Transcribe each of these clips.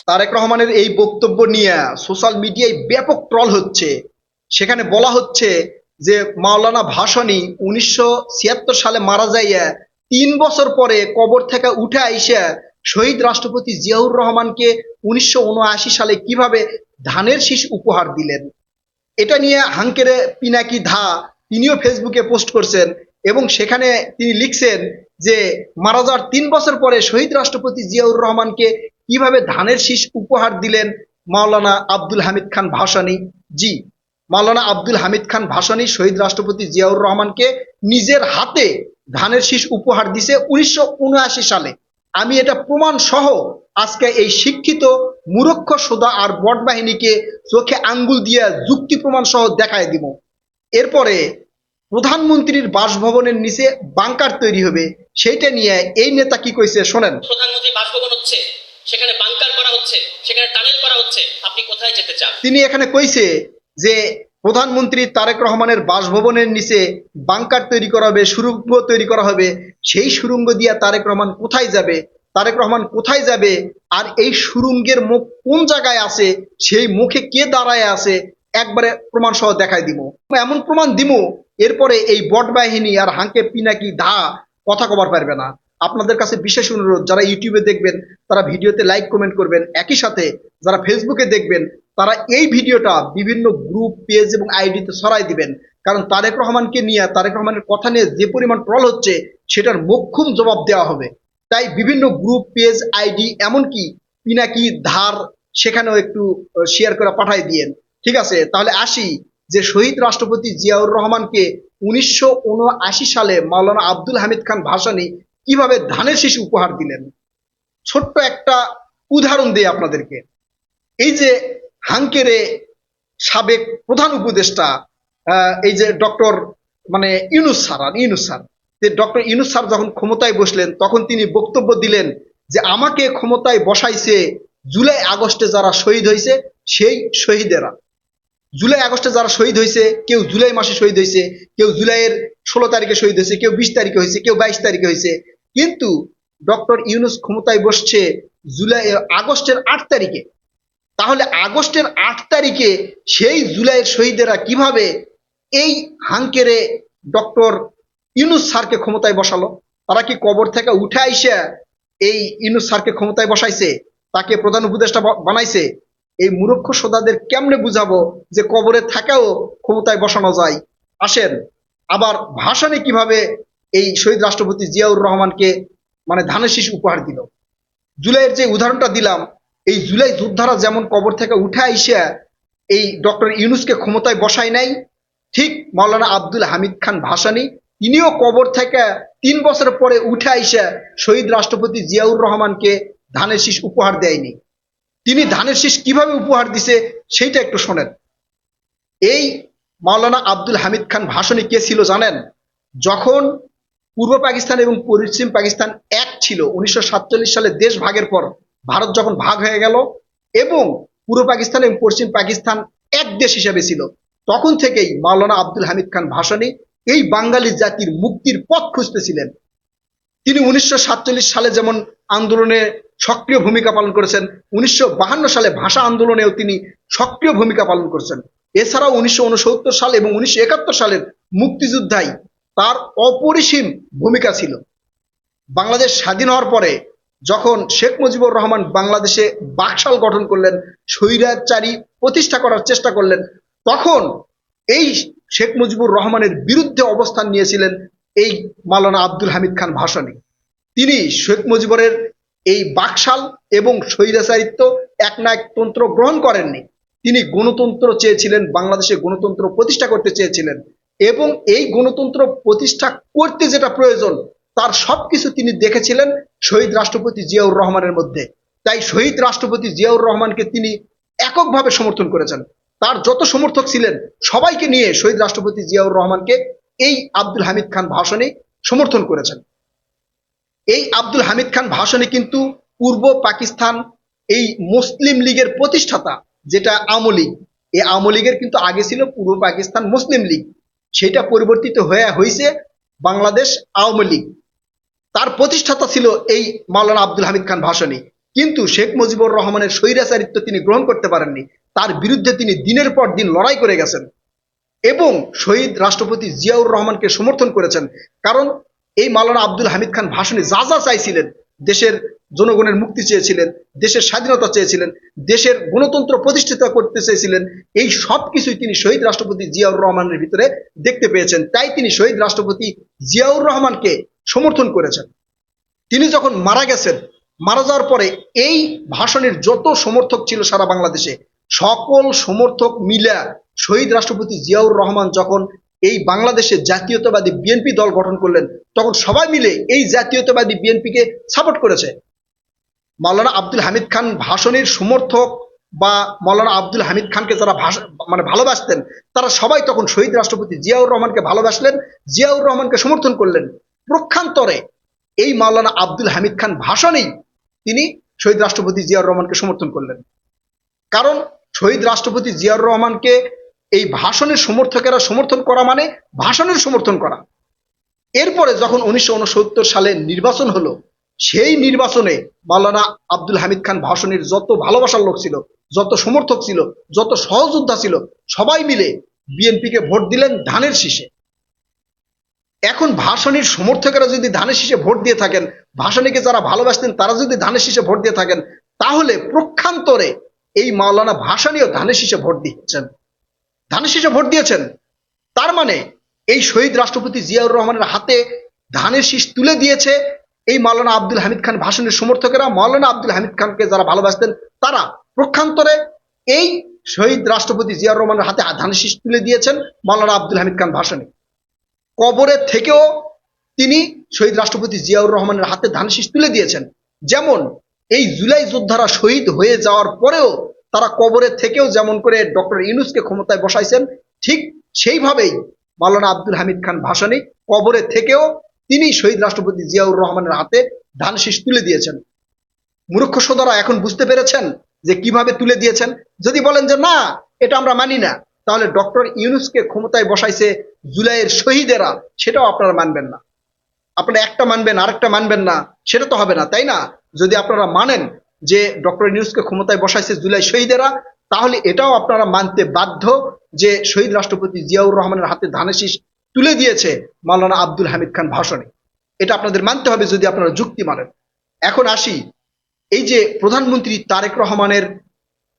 তারেক রহমানের এই বক্তব্য নিয়ে সোশ্যাল মিডিয়ায় ব্যাপক ট্রল হচ্ছে। সেখানে বলা হচ্ছে যে মাওলানা ভাসানী 1976 সালে মারা যাইয়া 3 বছর পরে কবর থেকে উঠে আইসা শহীদ রাষ্ট্রপতি জিয়াউর রহমানকে 1979 সালে কিভাবে ধানের শীষ উপহার দিলেন। এটা নিয়ে হাঙ্কেরে পিনাকি ধা তিনিও ফেসবুকে পোস্ট করছেন এবং সেখানে তিনি লিখছেন যে মারা যাওয়ার 3 বছর পরে শহীদ রাষ্ট্রপতি জিয়াউর রহমানকে কিভাবে ধানের শীষ উপহার দিলেন মাওলানা আব্দুল হামিদ খান ভাসানী। জি, মাওলানা আব্দুল হামিদ খান ভাসানী শহীদ রাষ্ট্রপতি জিয়াউর রহমানকে নিজের হাতে ধানের শীষ উপহার দিছে 1979 সালে। আমি এটা প্রমাণ সহ আজকে এই শিক্ষিত মূর্খ সোদা আর বট বাহিনীকে চোখে আঙ্গুল দিয়ে যুক্তি প্রমাণ সহ দেখায় দিব। এরপরে প্রধানমন্ত্রীর বাসভবনের নিচে বাংকার তৈরি হবে, সেইটা নিয়ে এই নেতা কি কইছে শোনেন। প্রধানমন্ত্রী বাসভবন হচ্ছে, সেখানে বাংকার করা হচ্ছে, সেখানে টানেল করা হচ্ছে, আপনি কোথায় যেতে চান? তিনি এখানে কইছে যে প্রধানমন্ত্রী তারেক রহমানের বাসভবনের নিচে বাংকার তৈরি করা হবে, সুড়ঙ্গ তৈরি করা হবে। সেই সুড়ঙ্গ দিয়ে তারেক রহমান কোথায় যাবে, তারেক রহমান কোথায় যাবে, আর এই সুড়ঙ্গের মুখ কোন জায়গায় আছে, সেই মুখে কে দাঁড়ায় আছে, একবারে প্রমাণ সহ দেখাই দিব। এমন প্রমাণ দিব এরপরে এই বট বাহিনী আর হাঙ্কে পিনাকি ধা কথা কবার পারবে না। আপনাদের কাছে বিশেষ অনুরোধ, যারা ইউটিউবে দেখবেন তারা ভিডিওতে লাইক কমেন্ট করবেন, একই সাথে যারা ফেসবুকে দেখবেন তারা এই ভিডিওটা বিভিন্ন গ্রুপ পেজ এবং আইডিতে ছড়াই দিবেন। কারণ তারেক রহমানকে নিয়ে, তারেক রহমানের কথা নিয়ে যে পরিমাণ ট্রল হচ্ছে সেটার মোক্ষম জবাব দেওয়া হবে। তাই বিভিন্ন গ্রুপ পেজ আইডি এমনকি পিনাকি ধার সেখানেও একটু শেয়ার করে পাঠাই দিয়েন। ঠিক আছে, তাহলে আসি যে শহীদ রাষ্ট্রপতি জিয়াউর রহমানকে 1979 সালে মাওলানা আব্দুল হামিদ খান ভাসানী কিভাবে ধানের শীষ উপহার দিলেন। ছোট্ট একটা উদাহরণ দিই আপনাদেরকে। এই যে হাঙ্কেরে সাবেক প্রধান উপদেষ্টা এই যে ডক্টর ইউনূস স্যার, যে ডক্টর ইউনূস স্যার যখন ক্ষমতায় বসলেন তখন তিনি বক্তব্য দিলেন যে আমাকে ক্ষমতায় বসাইছে জুলাই আগস্টে যারা শহীদ হয়েছে সেই শহীদেরা। জুলাই আগস্টে যারা শহীদ হয়েছে, কেউ জুলাই মাসে শহীদ হয়েছে, কেউ জুলাইয়ের 16 তারিখে শহীদ হয়েছে, কেউ 20 তারিখে হয়েছে, কেউ 22 তারিখে হয়েছে। কিন্তু ডক্টর ইউনূস ক্ষমতায় বসছে আগস্টের 8 তারিখে। তাহলে আগস্টের 8 তারিখে সেই জুলাইয়ের শহীদেরা কিভাবে এই হাঙ্কেরে ডক্টর ইউনূস স্যারকে ক্ষমতায় বসালো? তারা কি কবর থেকে উঠে আইসা এই ইউনূস স্যারকে ক্ষমতায় বসাইছে, তাকে প্রধান উপদেষ্টা বানাইছে? এই মূর্খ সোদাদের কেমনে বুঝাবো যে কবরে থাকাও ক্ষমতায় বসানো যায়? আসেন, আবার ভাসানী কিভাবে এই শহীদ রাষ্ট্রপতি জিয়াউর রহমানকে ধানের শীষ উপহার দিল। জুলাইয়ের যে উদাহরণটা দিলাম, এই জুলাই যোদ্ধারা যেমন কবর থেকে উঠে আইসা এই ডক্টর ইউনূসকে ক্ষমতায় বসায় নাই, ঠিক মাওলানা আব্দুল হামিদ খান ভাসানী তিনিও কবর থেকে 3 বছর পরে উঠে আইসা শহীদ রাষ্ট্রপতি জিয়াউর রহমানকে ধানের শীষ উপহার দেয়নি। তিনি ধানের শীষ কিভাবে উপহার দিছে সেইটা একটু শোনেন। এই মাওলানা আব্দুল হামিদ খান ভাসানী কে ছিল জানেন? যখন পূর্ব পাকিস্তান এবং পশ্চিম পাকিস্তান এক ছিল, 1947 সালে দেশ ভাগের পর ভারত যখন ভাগ হয়ে গেল এবং পূর্ব পাকিস্তান এবং পশ্চিম পাকিস্তান এক দেশ হিসেবে ছিল, তখন থেকেই মাওলানা আব্দুল হামিদ খান ভাসানী এই বাঙালি জাতির মুক্তির পথ খুঁজতেছিলেন। তিনি 1947 সালে যেমন আন্দোলনে সক্রিয় ভূমিকা পালন করেছেন, 1952 সালে ভাষা আন্দোলনেও তিনি সক্রিয় ভূমিকা পালন করেছেন। এছাড়াও 1969 সাল এবং 1971 সালের মুক্তিযুদ্ধায় তার অপরিসীম ভূমিকা ছিল। বাংলাদেশ স্বাধীন হওয়ার পরে যখন শেখ মুজিবুর রহমান বাংলাদেশে বাকশাল গঠন করলেন, স্বৈরাচারী প্রতিষ্ঠা করার চেষ্টা করলেন, তখন এই শেখ মুজিবুর রহমানের বিরুদ্ধে অবস্থান নিয়েছিলেন এই মাওলানা আব্দুল হামিদ খান ভাসানী। তিনি শেখ মুজিবুরের এই বাকশাল এবং স্বৈরাচারিত্ব একনায়কতন্ত্র গ্রহণ করেননি। তিনি গণতন্ত্র চেয়েছিলেন, বাংলাদেশে গণতন্ত্র প্রতিষ্ঠা করতে চেয়েছিলেন এবং এই গণতন্ত্র প্রতিষ্ঠা করতে যেটা প্রয়োজন তার সবকিছু তিনি দেখেছিলেন শহীদ রাষ্ট্রপতি জিয়াউর রহমানের মধ্যে। তাই শহীদ রাষ্ট্রপতি জিয়াউর রহমানকে তিনি এককভাবে সমর্থন করেছেন। তার যত সমর্থক ছিলেন সবাইকে নিয়ে শহীদ রাষ্ট্রপতি জিয়াউর রহমানকে এই আব্দুল হামিদ খান ভাসানী সমর্থন করেছেন। এই আব্দুল হামিদ খান ভাসানী কিন্তু পূর্ব পাকিস্তান এই মুসলিম লীগের প্রতিষ্ঠাতা, যেটা আওয়ামী লীগ। এই আওয়ামী লীগের কিন্তু আগে ছিল পূর্ব পাকিস্তান মুসলিম লীগ, সেটা পরিবর্তিত হয়েছে বাংলাদেশ আওয়ামী লীগ। তার প্রতিষ্ঠাতা ছিল এই মাওলানা আব্দুল হামিদ খান ভাসানী। কিন্তু শেখ মুজিবুর রহমানের স্বৈরাচারিত্ব তিনি গ্রহণ করতে পারেননি। তার বিরুদ্ধে তিনি দিনের পর দিন লড়াই করে গেছেন এবং শহীদ রাষ্ট্রপতি জিয়াউর রহমানকে সমর্থন করেছেন। কারণ এই মাওলানা আব্দুল হামিদ খান ভাসানী যা যা চাইছিলেন, দেশের জনগণের মুক্তি চেয়েছিলেন, দেশের স্বাধীনতা চেয়েছিলেন, দেশের গণতন্ত্র প্রতিষ্ঠিত করতে চেয়েছিলেন, এই সব কিছুই তিনি শহীদ রাষ্ট্রপতি জিয়াউর রহমানের ভিতরে দেখতে পেয়েছেন। তাই তিনি শহীদ রাষ্ট্রপতি জিয়াউর রহমানকে সমর্থন করেছেন। তিনি যখন মারা গেছেন, মারা যাওয়ার পরে এই ভাষণের যত সমর্থক ছিল সারা বাংলাদেশে, সকল সমর্থক মিলে শহীদ রাষ্ট্রপতি জিয়াউর রহমান যখন এই বাংলাদেশে জাতীয়তাবাদী বিএনপি দল গঠন করলেন, তখন সবাই মিলে এই জাতীয়তাবাদী বিএনপিকে সাপোর্ট করেছে। মাওলানা আব্দুল হামিদ খান ভাষণের সমর্থক বা মাওলানা আব্দুল হামিদ খানকে যারা ভালোবাসতেন, তারা সবাই তখন শহীদ রাষ্ট্রপতি জিয়াউর রহমানকে ভালোবাসলেন, জিয়াউর রহমানকে সমর্থন করলেন। প্রক্ষান্তরে এই মাওলানা আব্দুল হামিদ খান ভাষণেই তিনি শহীদ রাষ্ট্রপতি জিয়াউর রহমানকে সমর্থন করলেন। কারণ শহীদ রাষ্ট্রপতি জিয়াউর রহমানকে এই ভাষণের সমর্থকেরা সমর্থন করা মানে ভাষণের সমর্থন করা। এরপরে যখন 1969 সালে নির্বাচন হলো, সেই নির্বাচনে মাওলানা আব্দুল হামিদ খান ভাষণের যত ভালোবাসার লোক ছিল, যত সমর্থক ছিল, যত সহযোদ্ধা ছিল, সবাই মিলে বিএনপিকে ভোট দিলেন ধানের শীষে। এখন ভাষণের সমর্থকেরা যদি ধানের শীষে ভোট দিয়ে থাকেন, ভাষণীকে যারা ভালোবাসতেন তারা যদি ধানের শীষে ভোট দিয়ে থাকেন, তাহলে প্রক্ষান্তরে এই মাওলানা ভাসানীও ধানের শীষে ভোট দিচ্ছেন, ধানের শীষে ভোট দিয়েছেন। তার মানে এই শহীদ রাষ্ট্রপতি জিয়াউর রহমানের হাতে ধানের শীষ তুলে দিয়েছে এই মাওলানা আব্দুল হামিদ খান ভাষণের সমর্থকেরা। মাওলানা আব্দুল হামিদ খানকে যারা ভালোবাসতেন তারা প্রক্ষান্তরে এই শহীদ রাষ্ট্রপতি জিয়াউর রহমানের হাতে ধানের শীষ তুলে দিয়েছেন মাওলানা আব্দুল হামিদ খান ভাসানী। কবরে থেকেও তিনি শহীদ রাষ্ট্রপতি জিয়াউর রহমানের হাতে ধানের শীষ তুলে দিয়েছেন। যেমন এই জুলাই যোদ্ধারা শহীদ হয়ে যাওয়ার পরেও তারা কবরের থেকেও যেমন করে ডক্টর ইউনূসকে ক্ষমতায় বসাইছেন, ঠিক সেইভাবেই মাওলানা আব্দুল হামিদ খান ভাসানী কবরের থেকেও তিনি শহীদ রাষ্ট্রপতি জিয়াউর রহমানের হাতে ধানের শীষ তুলে দিয়েছেন। মূর্খ সদরা এখন বুঝতে পেরেছেন যে কিভাবে তুলে দিয়েছেন। যদি বলেন যে না, এটা আমরা মানি না, তাহলে ডক্টর ইউনূসকে ক্ষমতায় বসাইছে জুলাইয়ের শহীদেরা, সেটাও আপনারা মানবেন না। আপনারা একটা মানবেন আরেকটা মানবেন না, সেটা তো হবে না, তাই না? যদি আপনারা মানেন যে ডক্টর ইউনূসকে ক্ষমতায় বসাইছে জুলাই শহীদেরা, তাহলে এটাও আপনারা মানতে বাধ্য যে শহীদ রাষ্ট্রপতি জিয়াউর রহমানের হাতে ধানের শীষ তুলে দিয়েছে মাওলানা আব্দুল হামিদ খান ভাসানী। এটা আপনাদের মানতে হবে যদি আপনারা যুক্তি মানেন। এখন আসি, এই যে প্রধানমন্ত্রী তারেক রহমানের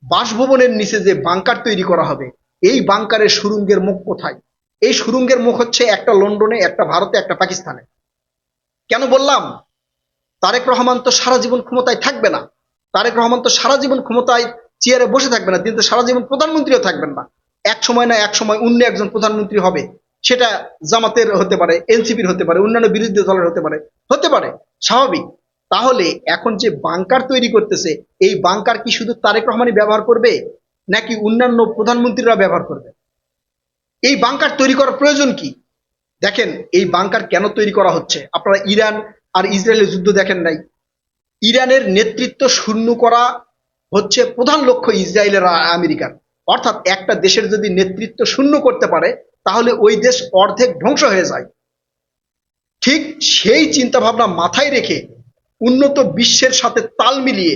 বাসভবনের নিচে যে বাংকার তৈরি করা হবে, এই বাংকারের সুড়ঙ্গের মুখ কোথায়? এই সুড়ঙ্গের মুখ হচ্ছে একটা লন্ডনে, একটা ভারতে, একটা পাকিস্তানে। কেন বললাম? তারেক রহমান তো সারা জীবন ক্ষমতায় থাকবে না, তারেক রহমান তো সারা জীবন ক্ষমতায় চেয়ারে বসে থাকবে না, তিনি তো সারা জীবন প্রধানমন্ত্রীও থাকবেন না। এক সময় না এক সময় অন্য একজন প্রধানমন্ত্রী হবে, সেটা জামাতের হতে পারে, এনসিপির হতে পারে, অন্যান্য বিরোধী দলের হতে পারে, স্বাভাবিক। তাহলে এখন যে বাংকার তৈরি করতেছে, এই বাংকার কি শুধু তারেক রহমানই ব্যবহার করবে নাকি অন্যান্য প্রধানমন্ত্রীরা ব্যবহার করবে? এই বাংকার তৈরি করার প্রয়োজন কি? দেখেন এই বাংকার কেন তৈরি করা হচ্ছে। আপনারা ইরান আর ইসরায়েলের যুদ্ধ দেখেন নাই? ইরানের নেতৃত্ব শূন্য করা হচ্ছে প্রধান লক্ষ্য ইসরায়েলের আর আমেরিকার। অর্থাৎ একটা দেশের যদি নেতৃত্ব শূন্য করতে পারে, তাহলে ওই দেশ অর্ধেক ধ্বংস হয়ে যায়। ঠিক সেই চিন্তা ভাবনা মাথায় রেখে উন্নত বিশ্বের সাথে তাল মিলিয়ে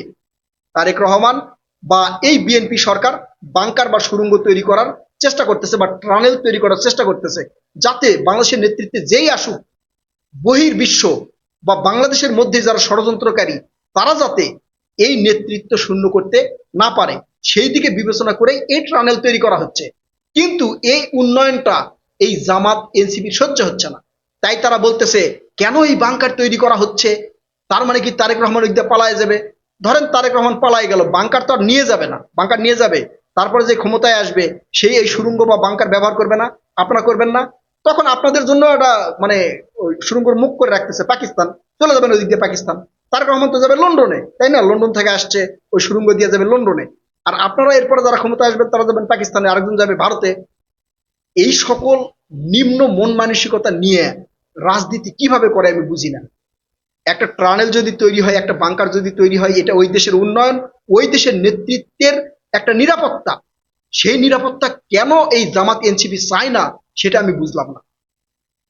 তারেক রহমান বা এই বিএনপি সরকার বাংকার বা সুড়ঙ্গ তৈরি করার চেষ্টা করতেছে বা টানেল তৈরি করার চেষ্টা করতেছে, যাতে বাংলাদেশের নেতৃত্বে যেই আসুক, বহির্বিশ্ব বা বাংলাদেশের মধ্যে যারা ষড়যন্ত্রকারী, তারা যাতে এই নেতৃত্ব শূন্য করতে না পারে, সেই দিকে বিবেচনা করে এই টানেল তৈরি করা হচ্ছে। কিন্তু এই উন্নয়নটা এই জামাত এনসিপির সহ্য হচ্ছে না, তাই তারা বলতেছে কেন এই বাংকার তৈরি করা হচ্ছে? তার মানে কি তারেক রহমান ওই দিকে পালায় যাবে? ধরেন তারেক রহমান পালায় গেল, বাংকার তো আর নিয়ে যাবে না, বাংকার নিয়ে যাবে, তারপরে যে ক্ষমতায় আসবে সেই এই সুড়ঙ্গ বা বাংকার ব্যবহার করবে না, আপনারা করবেন না, তখন আপনাদের জন্য একটা মানে ওই সুড়ঙ্গর মুখ করে রাখতেছে পাকিস্তান, চলে যাবেন ওই দিক দিয়ে পাকিস্তান। তারেক রহমান তো যাবে লন্ডনে, তাই না? লন্ডন থেকে আসছে, ওই সুড়ঙ্গ দিয়ে যাবে লন্ডনে। আর আপনারা এরপরে যারা ক্ষমতা আসবেন তারা যাবেন পাকিস্তানে, আরেকজন যাবে ভারতে। এই সকল নিম্ন মন মানসিকতা নিয়ে রাজনীতি কিভাবে করে আমি বুঝি না। একটা টানেল যদি তৈরি হয়, একটা বাংকার যদি তৈরি হয়, এটা ওই দেশের উন্নয়ন, ওই দেশের নেতৃত্বের একটা নিরাপত্তা। সেই নিরাপত্তা কেন এই জামাত এনসিপি চায় না সেটা আমি বুঝলাম না।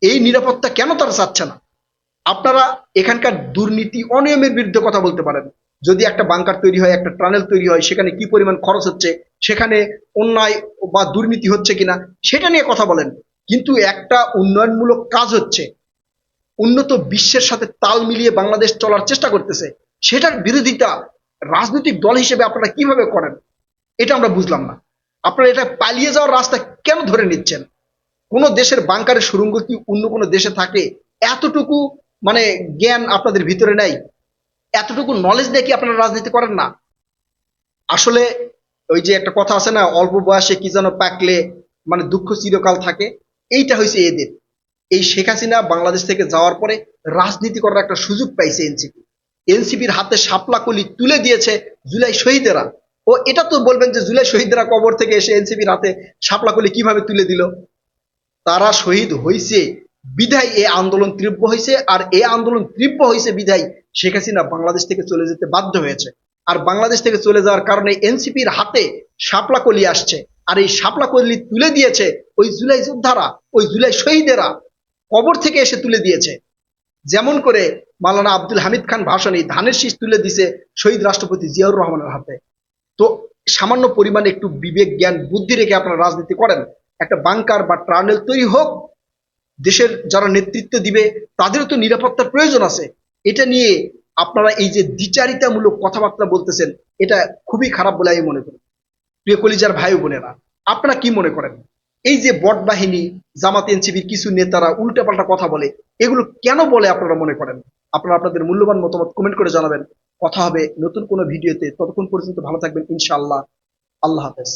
এই নিরাপত্তা কেন তারা চাচ্ছে না? আপনারা এখানকার দুর্নীতি অনিয়মের বিরুদ্ধে কথা বলতে পারেন, যদি একটা বাংকার তৈরি হয়, একটা টানেল তৈরি হয়, সেখানে কি পরিমাণ খরচ হচ্ছে, সেখানে অন্যায় বা দুর্নীতি হচ্ছে কিনা সেটা নিয়ে কথা বলেন। কিন্তু একটা উন্নয়নমূলক কাজ হচ্ছে, উন্নত বিশ্বের সাথে তাল মিলিয়ে বাংলাদেশ চলার চেষ্টা করতেছে, সেটার বিরোধিতা রাজনৈতিক দল হিসেবে আপনারা কিভাবে করেন? এটা আমরা বুঝলাম না। আপনারা এটা পালিয়ে যাওয়ার রাস্তা কেন ধরে নিচ্ছেন? কোনো দেশের বাংকারের সুড়ঙ্গ কি অন্য কোনো দেশে থাকে? এতটুকু মানে জ্ঞান আপনাদের ভিতরে নাই? এতটুকু নলেজ দিয়ে কি আপনারা রাজনীতি করেন না? আসলে ওই যে একটা কথা আছে না, অল্প বয়সে কি যেন পাকলে মানে দুঃখ চিরকাল থাকে, এইটা হয়েছে এদের। এই শেখ হাসিনা বাংলাদেশ থেকে যাওয়ার পরে রাজনীতি করার একটা সুযোগ পাইছে এনসিপি। এনসিপির হাতে শাপলা কলি তুলে দিয়েছে জুলাই শহীদেরা। ও এটা তো বলবেন যে জুলাই শহীদেরা কবর থেকে এসে এনসিপির হাতে শাপলা কলি কিভাবে তুলে দিল? তারা শহীদ হয়েছে বিধায় এ আন্দোলন তীব্র হয়েছে, আর এ আন্দোলন তীব্র হয়েছে বিধায় শেখ হাসিনা বাংলাদেশ থেকে চলে যেতে বাধ্য হয়েছে। আর বাংলাদেশ থেকে চলে যাওয়ার কারণে এনসিপির হাতে শাপলা কলি আসছে, আর এই শাপলা কলি তুলে দিয়েছে ওই জুলাই যোদ্ধারা, ওই জুলাই শহীদেরা কবর থেকে এসে তুলে দিয়েছে। যেমন করে মাওলানা আব্দুল হামিদ খান ভাসানী ধানের শীষ তুলে দিছে শহীদ রাষ্ট্রপতি জিয়াউর রহমানের হাতে। তো সামান্য পরিমাণে একটু বিবেক জ্ঞান বুদ্ধি রেখে আপনারা রাজনীতি করেন। একটা বাংকার বা টার্নেল তৈরি হোক, দেশের যারা নেতৃত্ব দিবে তাদেরও তো নিরাপত্তার প্রয়োজন আছে। এটা নিয়ে আপনারা এই যে দ্বিচারিতামূলক কথাবার্তা বলতেছেন, এটা খুবই খারাপ বলে আমি মনে করি। প্রিয় কলিজার ভাই বোনেরা, আপনারা কি মনে করেন এই যে বট বাহিনী, জামাত এনসিপির কিছু নেতারা উল্টাপাল্টা কথা বলে, এগুলো কেন বলে আপনারা মনে করেন? আপনারা আপনাদের মূল্যবান মতামত কমেন্ট করে জানাবেন। কথা হবে নতুন কোনো ভিডিওতে, ততক্ষণ পর্যন্ত ভালো থাকবেন ইনশাআল্লাহ। আল্লাহ হাফেজ।